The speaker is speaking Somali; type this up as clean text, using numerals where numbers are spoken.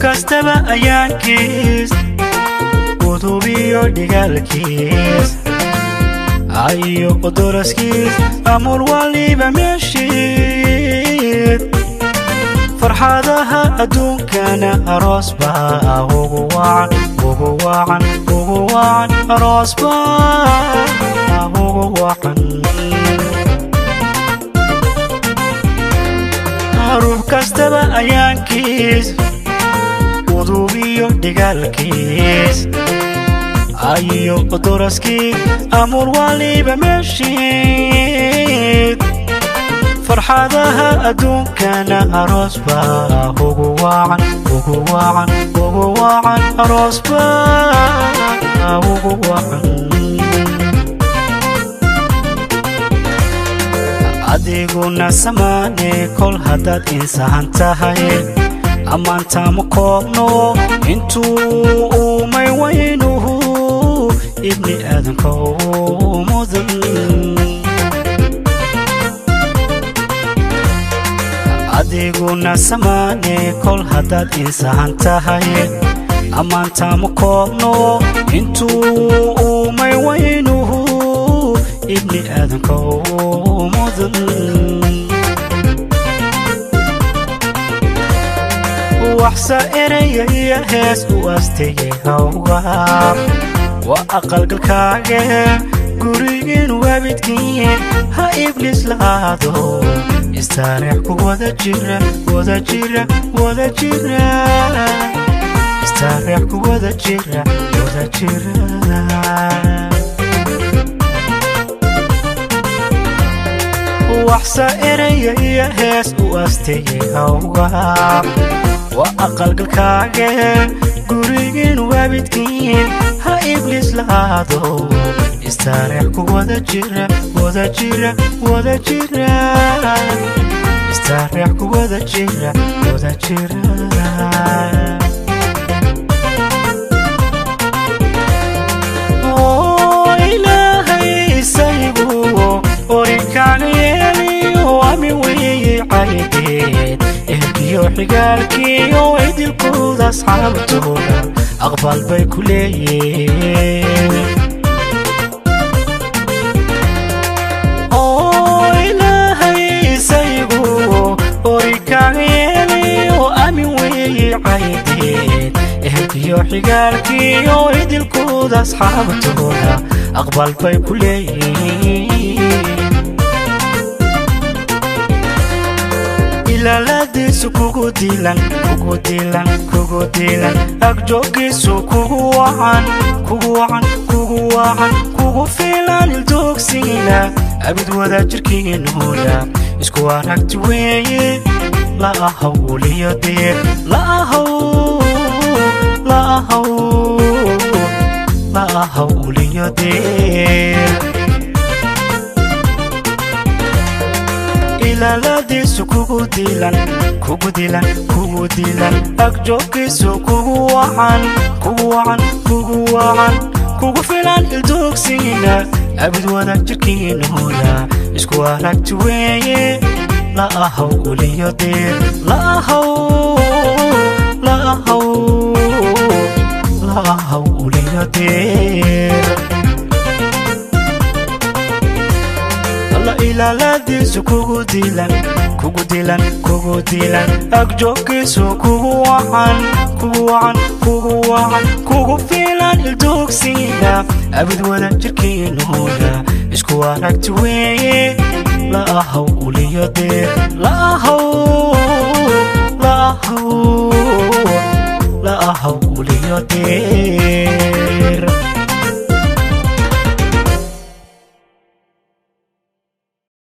kastaba ayaankiis udubiyo dhigaalkiis ayo qodoroskiis amul waliba meeshid farxadaha adduunkana aroos baa ugu wacan aroos baa ugu wacan ruux kastaba ayaankiis udubiyo dhigaalkiis ayo qodoroskiis amul waliba meeshid farxadaha adduunkana aroos baa ugu wacan aroos baa ugu wacan adiguna samaane kol haddaad insaan tahay ammaanta ma koobno intuu umay waynuhu ibni aadanka u mudan adiguna samaane kol haddaad insaan tahay ammaanta ma koobno intuu umay waynuhu ibni aadanka u mudan waxsa eraya iyo hees u astayay hawga waa aqalgalkaaga gurigiin waabidkiin ha iblis laado istaariix ku wada jira istaariix ku wada jira waxsa eraya iyo hees u astayay hawga waa aqalgalkaaga gurigiin waabidkiin ha iblis laado istaariix ku wada jira istaariix ku wada jira oo ilaahay saygu orikaaga yeeliyo amin weeye caligeed ehelkiyo xigaalkiyo idilkooda asxaabtooda aqbal bay ku leeyihiin oo ilaahay saygu orikaaga yeeliyo amin weeye caligeed ehelkiyo xigaalkiyo idilkooda asxaabtooda aqbal bay ku leeyihiin ilaaladiisu kugu dilan agjoogiisu kugu wacan kugu filan ildoogsiina abid wada jirkiinooda isku aragti weeye la ahaw uliyadeer la ahaw uliyadeer ilaaladiisu kugu dilan agjoogiisu kugu wacan kugu filan ildoogsiina abid wada jirkiinooda isku aragti weeye la ahaw uliyadeer la ahaw uliyadeer ilaaladiisu kugu dilan agjoogiisu kugu wacan kugu filan ildoogsiina abid wada jirkiinooda isku aragti weeye la ahaw uliyadeer la ahaw uliyadeer